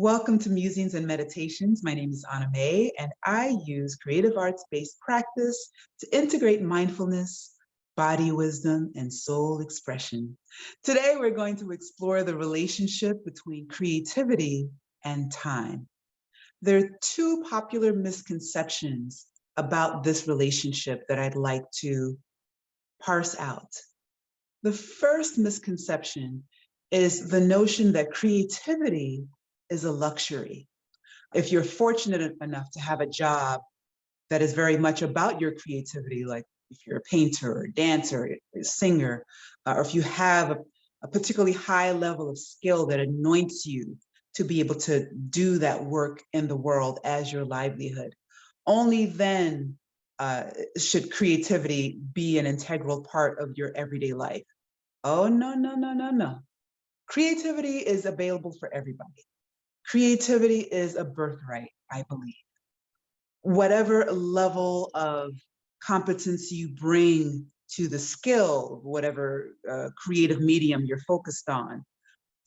Welcome to Musings and Meditations. My name is Anna Mae, and I use creative arts-based practice to integrate mindfulness, body wisdom, and soul expression. Today, we're going to explore the relationship between creativity and time. There are two popular misconceptions about this relationship that I'd like to parse out. The first misconception is the notion that creativity is a luxury. If you're fortunate enough to have a job that is very much about your creativity, like if you're a painter or a dancer, or a singer, or if you have a particularly high level of skill that anoints you to be able to do that work in the world as your livelihood, only then should creativity be an integral part of your everyday life. Oh, no, no, no, no, no. Creativity is available for everybody. Creativity is a birthright, I believe. Whatever level of competence you bring to the skill, whatever creative medium you're focused on,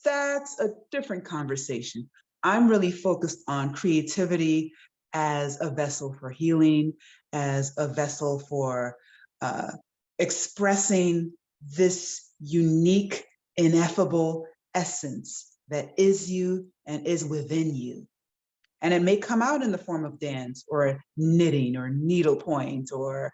that's a different conversation. I'm really focused on creativity as a vessel for healing, as a vessel for expressing this unique, ineffable essence that is you and is within you. And it may come out in the form of dance or knitting or needlepoint or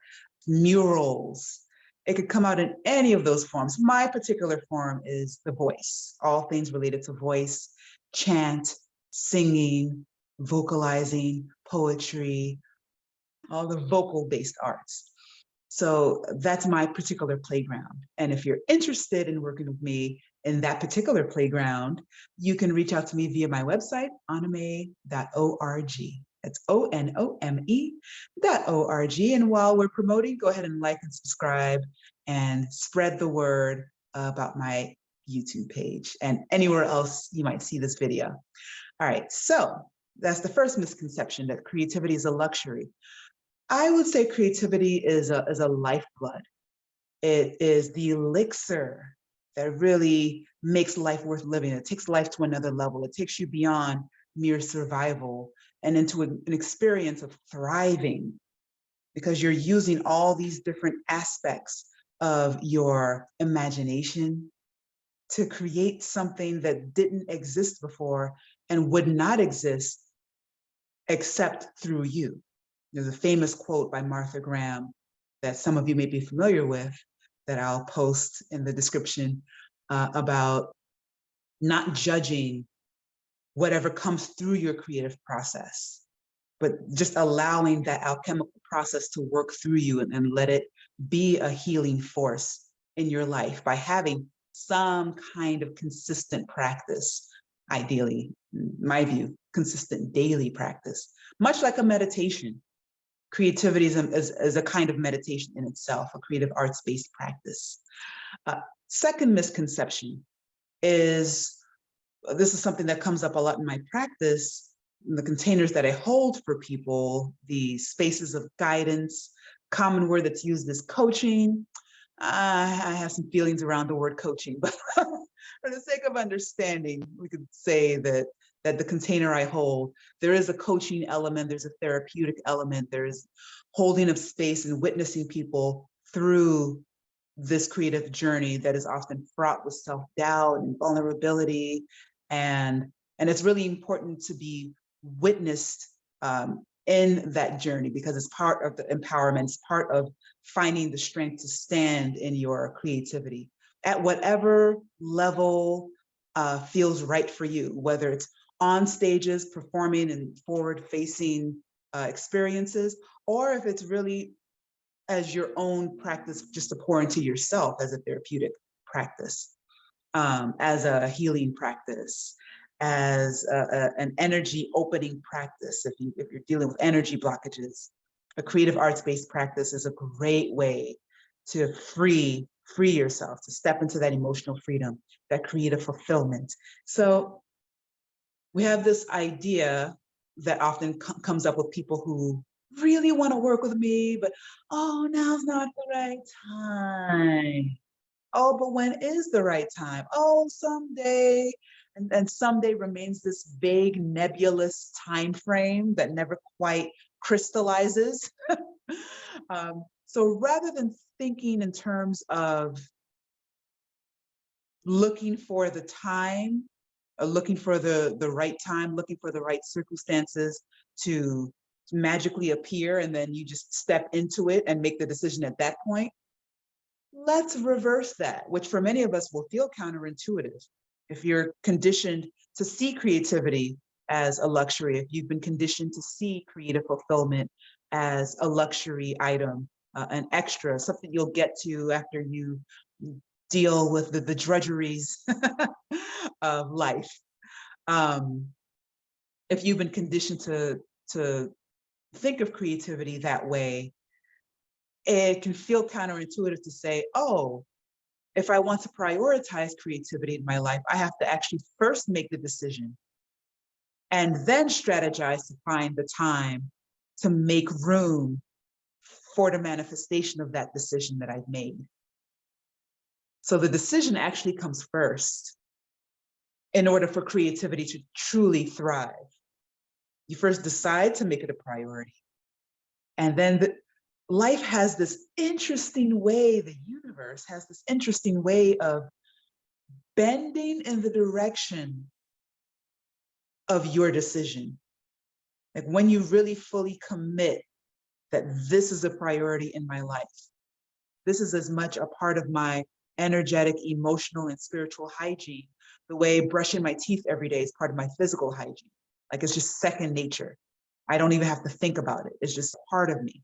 murals. It could come out in any of those forms. My particular form is the voice, all things related to voice, chant, singing, vocalizing, poetry, all the vocal-based arts. So that's my particular playground. And if you're interested in working with me in that particular playground, you can reach out to me via my website, onome.org. That's ONOME.org. And while we're promoting, go ahead and like and subscribe and spread the word about my YouTube page and anywhere else you might see this video. All right, so that's the first misconception, that creativity is a luxury. I would say creativity is a lifeblood. It is the elixir that really makes life worth living. It takes life to another level. It takes you beyond mere survival and into an experience of thriving, because you're using all these different aspects of your imagination to create something that didn't exist before and would not exist except through you. There's a famous quote by Martha Graham that some of you may be familiar with that I'll post in the description about not judging whatever comes through your creative process, but just allowing that alchemical process to work through you and let it be a healing force in your life by having some kind of consistent practice, ideally, in my view, consistent daily practice, much like a meditation. Creativity is a kind of meditation in itself, a creative arts-based practice. Second misconception is, this is something that comes up a lot in my practice, in the containers that I hold for people, the spaces of guidance. Common word that's used is coaching. I have some feelings around the word coaching, but for the sake of understanding, we could say that the container I hold, there is a coaching element, there's a therapeutic element, there's holding of space and witnessing people through this creative journey that is often fraught with self-doubt and vulnerability. And it's really important to be witnessed in that journey, because it's part of the empowerment, it's part of finding the strength to stand in your creativity at whatever level feels right for you, whether it's on stages, performing and forward-facing experiences, or if it's really as your own practice, just to pour into yourself as a therapeutic practice, as a healing practice, as an energy opening practice. If you're dealing with energy blockages, a creative arts-based practice is a great way to free yourself, to step into that emotional freedom, that creative fulfillment. So we have this idea that often comes up with people who really want to work with me, but oh, now's not the right time. Oh, but when is the right time? Oh, someday. and someday remains this vague, nebulous time frame that never quite crystallizes. So rather than thinking in terms of looking for the time, looking for the right time, looking for the right circumstances to magically appear, and then you just step into it and make the decision at that point, let's reverse that, which for many of us will feel counterintuitive. If you're conditioned to see creativity as a luxury, if you've been conditioned to see creative fulfillment as a luxury item, an extra, something you'll get to after you deal with the drudgeries of life. If you've been conditioned to think of creativity that way, it can feel counterintuitive to say, oh, if I want to prioritize creativity in my life, I have to actually first make the decision and then strategize to find the time to make room for the manifestation of that decision that I've made. So the decision actually comes first in order for creativity to truly thrive. You first decide to make it a priority. And then life has this interesting way, the universe has this interesting way of bending in the direction of your decision. Like when you really fully commit that this is a priority in my life, this is as much a part of my energetic, emotional, and spiritual hygiene, the way brushing my teeth every day is part of my physical hygiene. Like it's just second nature. I don't even have to think about it. It's just part of me.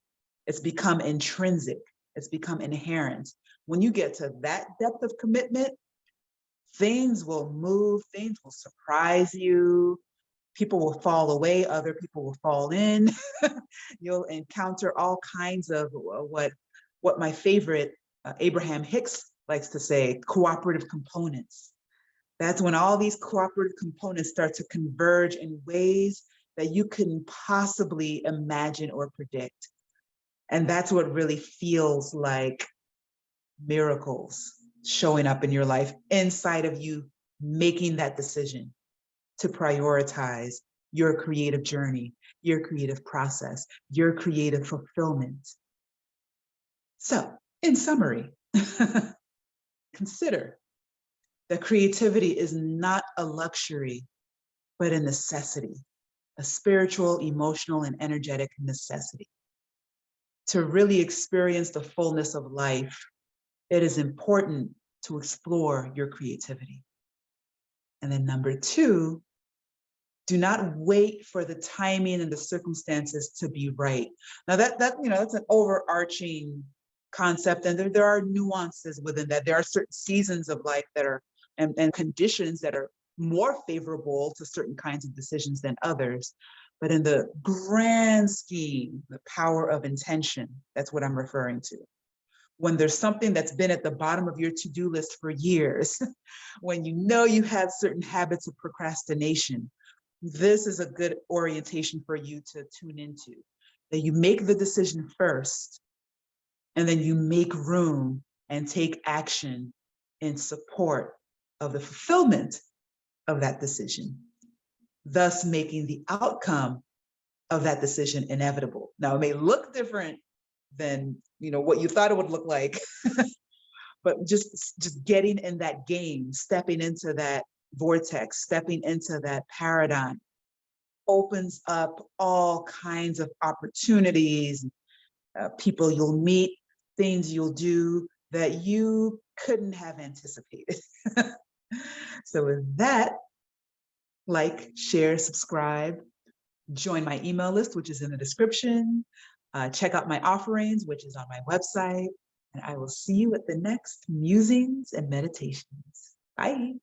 It's become intrinsic. It's become inherent. When you get to that depth of commitment, things will move, things will surprise you. People will fall away, other people will fall in. You'll encounter all kinds of what my favorite Abraham Hicks likes to say, cooperative components. That's when all these cooperative components start to converge in ways that you couldn't possibly imagine or predict. And that's what really feels like miracles showing up in your life inside of you making that decision to prioritize your creative journey, your creative process, your creative fulfillment. So, in summary, consider that creativity is not a luxury, but a necessity, a spiritual, emotional, and energetic necessity. To really experience the fullness of life, it is important to explore your creativity. And then number two, do not wait for the timing and the circumstances to be right. Now that's an overarching concept, and there are nuances within that. There are certain seasons of life that are and conditions that are more favorable to certain kinds of decisions than others. But in the grand scheme, the power of intention, that's what I'm referring to. When there's something that's been at the bottom of your to-do list for years, when you know you have certain habits of procrastination, this is a good orientation for you to tune into. That you make the decision first, and then you make room and take action in support of the fulfillment of that decision, thus making the outcome of that decision inevitable. Now, it may look different than what you thought it would look like, but just getting in that game, stepping into that vortex, stepping into that paradigm opens up all kinds of opportunities, people you'll meet, things you'll do that you couldn't have anticipated. So with that, like, share, subscribe, join my email list, which is in the description. Check out my offerings, which is on my website. And I will see you at the next Musings and Meditations. Bye.